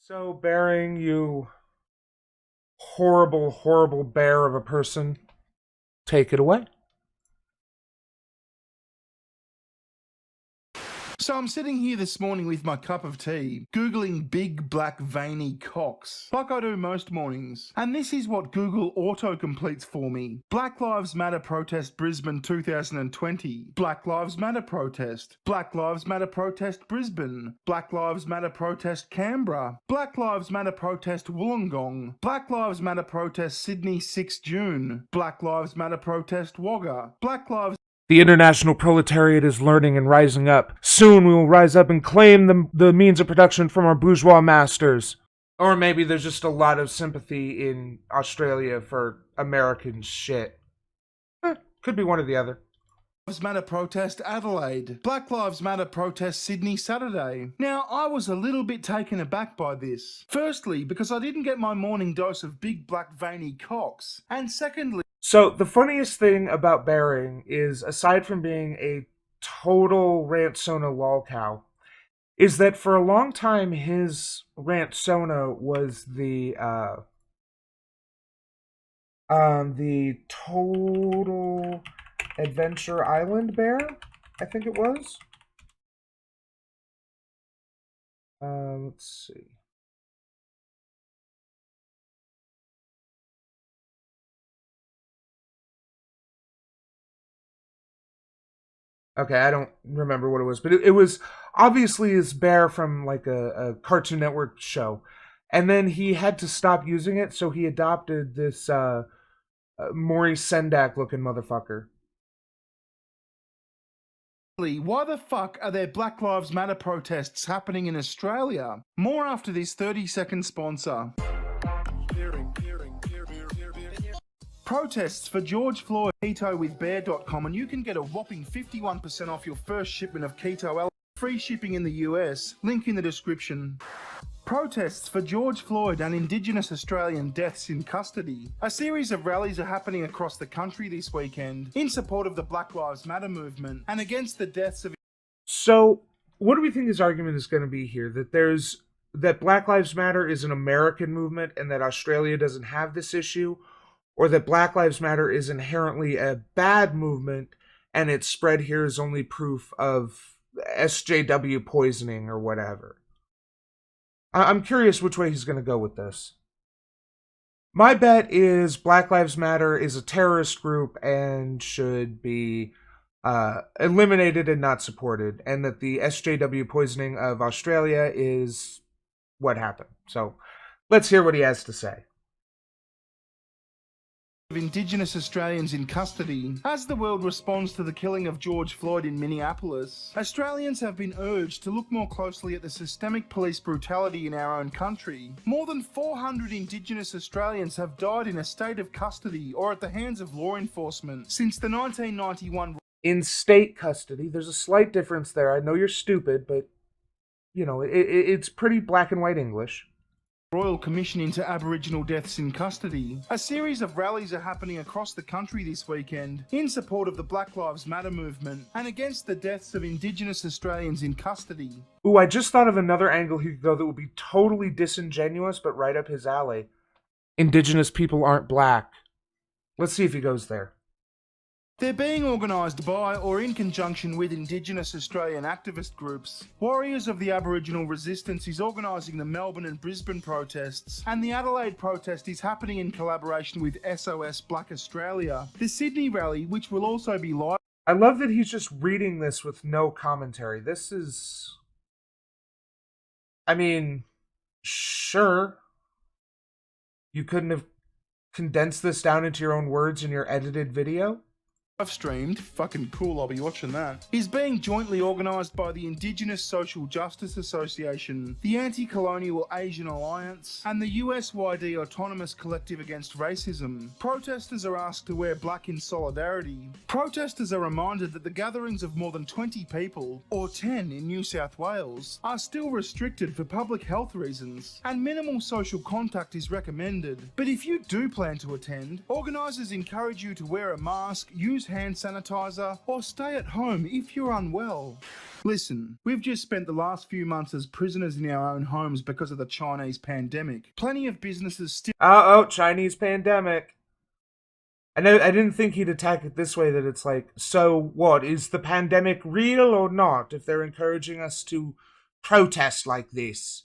So, Bearing, you horrible, horrible bear of a person, take it away. So I'm sitting here this morning with my cup of tea, Googling big black veiny cocks, like I do most mornings. And this is what Google auto-completes for me. Black Lives Matter protest Brisbane 2020. Black Lives Matter protest. Black Lives Matter protest Brisbane. Black Lives Matter protest Canberra. Black Lives Matter protest Wollongong. Black Lives Matter protest Sydney 6 June. Black Lives Matter protest Wagga. Black Lives The international proletariat is learning and rising up. Soon we will rise up and claim the means of production from our bourgeois masters. Or maybe there's just a lot of sympathy in Australia for American shit. Could be one or the other. Lives Matter protest Adelaide. Black Lives Matter protest Sydney Saturday. Now, I was a little bit taken aback by this. Firstly, because I didn't get my morning dose of big black veiny cocks. And secondly, so the funniest thing about Bearing is, aside from being a total Rantsona lolcow, is that for a long time his Rantsona was the total Adventure Island bear, I think it was. Let's see. Okay, I don't remember what it was, but it was obviously his bear from like a Cartoon Network show. And then he had to stop using it, so he adopted this Maurice Sendak looking motherfucker. why the fuck are there Black Lives Matter protests happening in Australia? More after this 30-second sponsor. Protests for George Floyd. Keto with Bear.com, and you can get a whopping 51% off your first shipment of keto. Free shipping in the US. Link in the description. Protests for George Floyd and Indigenous Australian deaths in custody. A series of rallies are happening across the country this weekend in support of the Black Lives Matter movement and against the deaths of... So, what do we think his argument is going to be here? That Black Lives Matter is an American movement and that Australia doesn't have this issue? Or that Black Lives Matter is inherently a bad movement and its spread here is only proof of SJW poisoning or whatever? I'm curious which way he's going to go with this. My bet is Black Lives Matter is a terrorist group and should be eliminated and not supported, and that the SJW poisoning of Australia is what happened. So let's hear what he has to say. Of Indigenous Australians in custody. As the world responds to the killing of George Floyd in Minneapolis, Australians have been urged to look more closely at the systemic police brutality in our own country. More than 400 Indigenous Australians have died in a state of custody or at the hands of law enforcement since the 1991... In state custody, there's a slight difference there. I know you're stupid, but, you know, it's pretty black and white English. Royal Commission into Aboriginal deaths in custody. A series of rallies are happening across the country this weekend in support of the Black Lives Matter movement and against the deaths of Indigenous Australians in custody. Ooh, I just thought of another angle he could go that would be totally disingenuous, but right up his alley. Indigenous people aren't black. Let's see if he goes there. They're being organised by or in conjunction with Indigenous Australian activist groups. Warriors of the Aboriginal Resistance is organising the Melbourne and Brisbane protests, and the Adelaide protest is happening in collaboration with SOS Black Australia. The Sydney rally, which will also be live... I love that he's just reading this with no commentary. This is... I mean, sure. You couldn't have condensed this down into your own words in your edited video? I've streamed, fucking cool, I'll be watching that, is being jointly organised by the Indigenous Social Justice Association, the Anti-Colonial Asian Alliance, and the USYD Autonomous Collective Against Racism. Protesters are asked to wear black in solidarity. Protesters are reminded that the gatherings of more than 20 people, or 10 in New South Wales, are still restricted for public health reasons, and minimal social contact is recommended. But if you do plan to attend, organisers encourage you to wear a mask, use use hand sanitizer, or stay at home if you're unwell. Listen, we've just spent the last few months as prisoners in our own homes because of the Chinese pandemic. Plenty of businesses still... Oh, Chinese pandemic. I didn't think he'd attack it this way, that it's like, so what, is the pandemic real or not, if they're encouraging us to protest like this?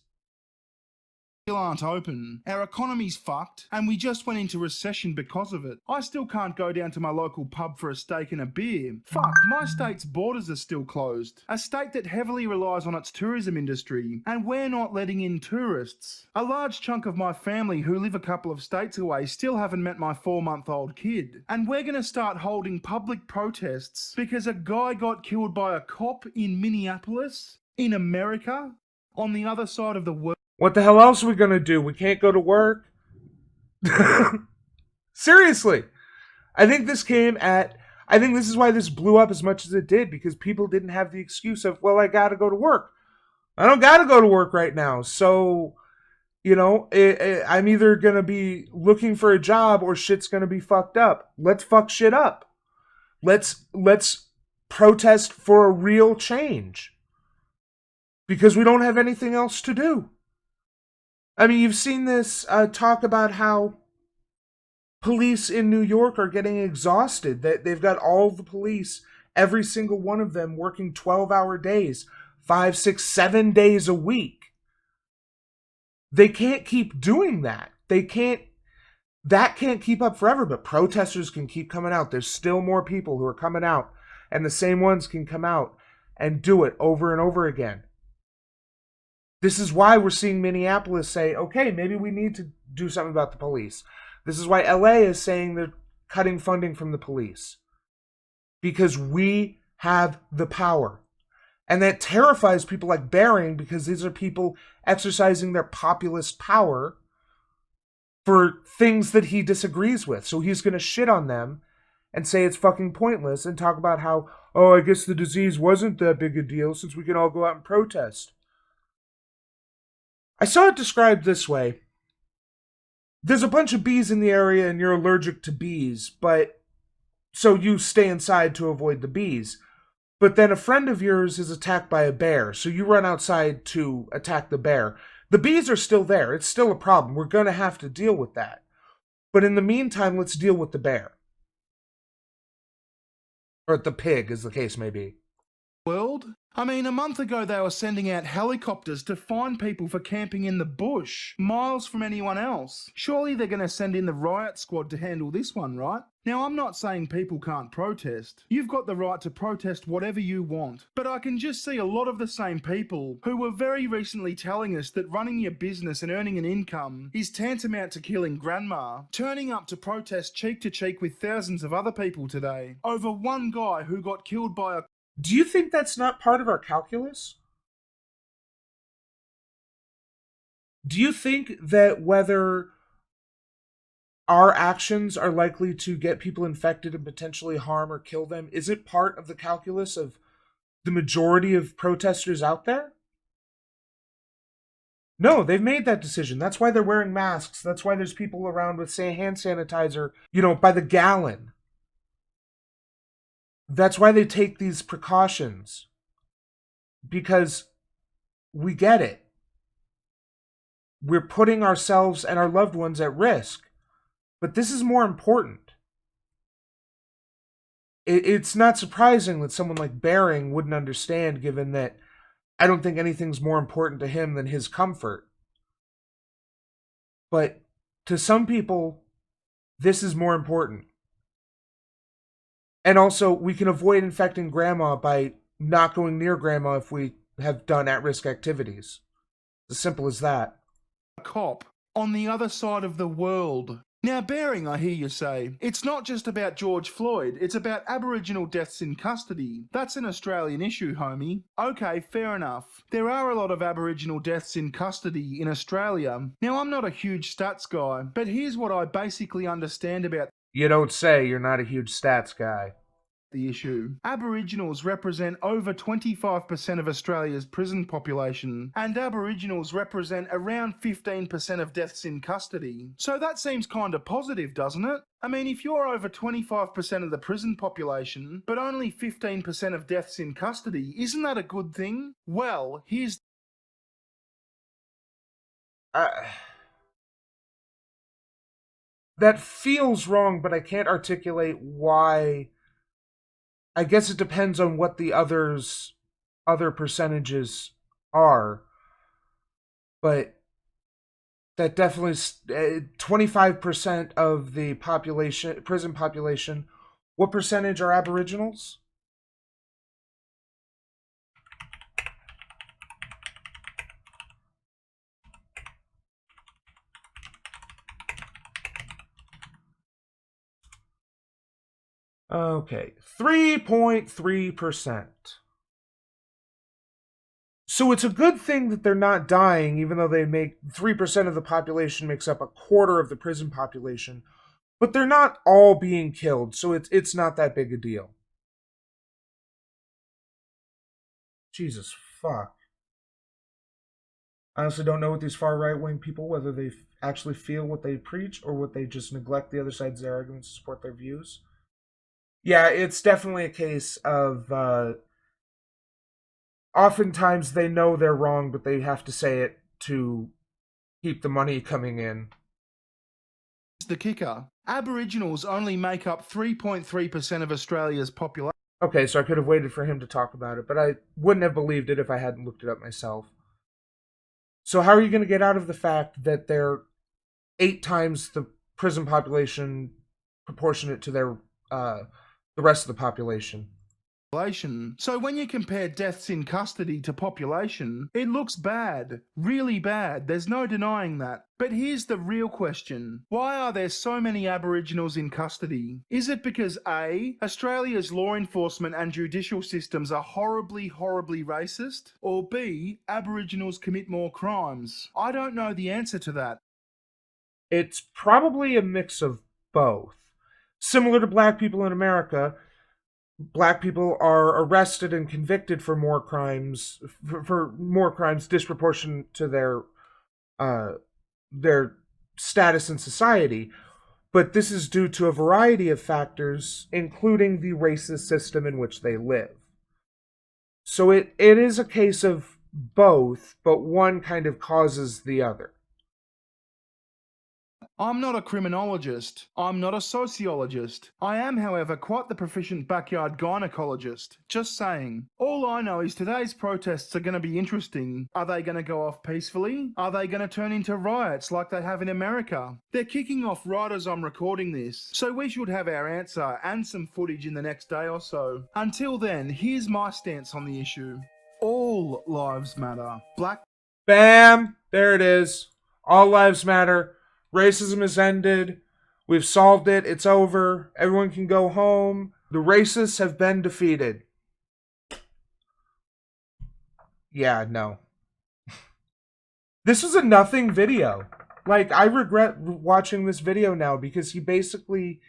aren't open. Our economy's fucked, and we just went into recession because of it. I still can't go down to my local pub for a steak and a beer. Fuck, my state's borders are still closed. A state that heavily relies on its tourism industry, and we're not letting in tourists. A large chunk of my family who live a couple of states away still haven't met my 4-month-old kid. And we're gonna start holding public protests because a guy got killed by a cop in Minneapolis, in America, on the other side of the world. What the hell else are we gonna do? We can't go to work? Seriously. I think this is why this blew up as much as it did, because people didn't have the excuse of, well, I gotta go to work. I don't gotta go to work right now, so, I'm either gonna be looking for a job or shit's gonna be fucked up. Let's fuck shit up. Let's protest for a real change. Because we don't have anything else to do. I mean, you've seen this talk about how police in New York are getting exhausted. That they've got all the police, every single one of them, working 12-hour days, 5, 6, 7 days a week. They can't keep doing that. That can't keep up forever, but protesters can keep coming out. There's still more people who are coming out, and the same ones can come out and do it over and over again. This is why we're seeing Minneapolis say, okay, maybe we need to do something about the police. This is why LA is saying they're cutting funding from the police. Because we have the power. And that terrifies people like Bering, because these are people exercising their populist power for things that he disagrees with. So he's going to shit on them and say it's fucking pointless and talk about how, oh, I guess the disease wasn't that big a deal since we can all go out and protest. I saw it described this way. There's a bunch of bees in the area and you're allergic to bees, so you stay inside to avoid the bees. But then a friend of yours is attacked by a bear, so you run outside to attack the bear. The bees are still there. It's still a problem. We're going to have to deal with that. But in the meantime, let's deal with the bear. Or the pig, as the case may be. World? I mean, a month ago they were sending out helicopters to find people for camping in the bush, miles from anyone else. Surely they're going to send in the riot squad to handle this one, right? Now, I'm not saying people can't protest. You've got the right to protest whatever you want. But I can just see a lot of the same people who were very recently telling us that running your business and earning an income is tantamount to killing grandma, turning up to protest cheek to cheek with thousands of other people today over one guy who got killed by a... Do you think that's not part of our calculus? Do you think that whether our actions are likely to get people infected and potentially harm or kill them, is it part of the calculus of the majority of protesters out there? No, they've made that decision. That's why they're wearing masks. That's why there's people around with, say, hand sanitizer, by the gallon. That's why they take these precautions. Because we get it. We're putting ourselves and our loved ones at risk. But this is more important. It's not surprising that someone like Bering wouldn't understand, given that I don't think anything's more important to him than his comfort. But to some people, this is more important. And also, we can avoid infecting grandma by not going near grandma if we have done at-risk activities. As simple as that. A cop on the other side of the world. Now, Bering, I hear you say, it's not just about George Floyd, it's about Aboriginal deaths in custody. That's an Australian issue, homie. Okay, fair enough. There are a lot of Aboriginal deaths in custody in Australia. Now, I'm not a huge stats guy, but here's what I basically understand about... You don't say. You're not a huge stats guy. the issue. Aboriginals represent over 25% of Australia's prison population, and Aboriginals represent around 15% of deaths in custody. So that seems kind of positive, doesn't it? I mean, if you're over 25% of the prison population, but only 15% of deaths in custody, isn't that a good thing? Well, here's... That feels wrong, but I can't articulate why. I guess it depends on what the other percentages are, but that definitely 25% of the population, prison population. What percentage are Aboriginals? Okay, 3.3%. So it's a good thing that they're not dying, even though they make 3% of the population makes up a quarter of the prison population. But they're not all being killed, so it's not that big a deal. Jesus fuck. I honestly don't know with these far right-wing people, whether they actually feel what they preach or what they just neglect the other side's arguments to support their views. Yeah, it's definitely a case of oftentimes they know they're wrong, but they have to say it to keep the money coming in. the kicker. Aboriginals only make up 3.3% of Australia's population. Okay, so I could have waited for him to talk about it, but I wouldn't have believed it if I hadn't looked it up myself. So how are you going to get out of the fact that they're 8 times the prison population proportionate to their the rest of the population? So when you compare deaths in custody to population, it looks bad, really bad, there's no denying that. But here's the real question. Why are there so many Aboriginals in custody? Is it because A, Australia's law enforcement and judicial systems are horribly racist? Or B, Aboriginals commit more crimes? I don't know the answer to that. It's probably a mix of both. Similar to black people in America, black people are arrested and convicted for more crimes, for more crimes disproportionate to their status in society. But this is due to a variety of factors, including the racist system in which they live. So it is a case of both, but one kind of causes the other. I'm not a criminologist. I'm not a sociologist. I am, however, quite the proficient backyard gynecologist. Just saying. All I know is today's protests are going to be interesting. Are they going to go off peacefully? Are they going to turn into riots like they have in America? They're kicking off right as I'm recording this, so we should have our answer and some footage in the next day or so. Until then, here's my stance on the issue. All lives matter. Black... Bam! There it is. All lives matter. Racism has ended. We've solved it. It's over. Everyone can go home. The racists have been defeated. Yeah, no. This was a nothing video. Like, I regret watching this video now because he basically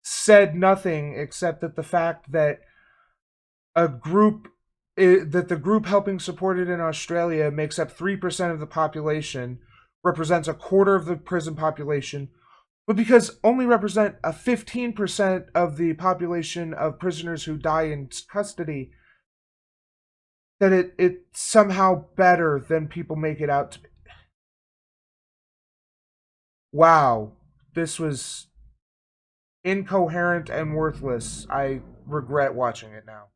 said nothing except that the fact that the group helping support it in Australia makes up 3% of the population, represents a quarter of the prison population, but because only represent a 15% of the population of prisoners who die in custody, that it's somehow better than people make it out to be. Wow, this was incoherent and worthless. I regret watching it now.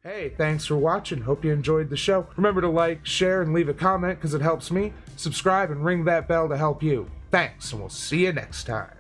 Hey, thanks for watching. Hope you enjoyed the show. Remember to like, share, and leave a comment because it helps me. Subscribe and ring that bell to help you. Thanks, and we'll see you next time.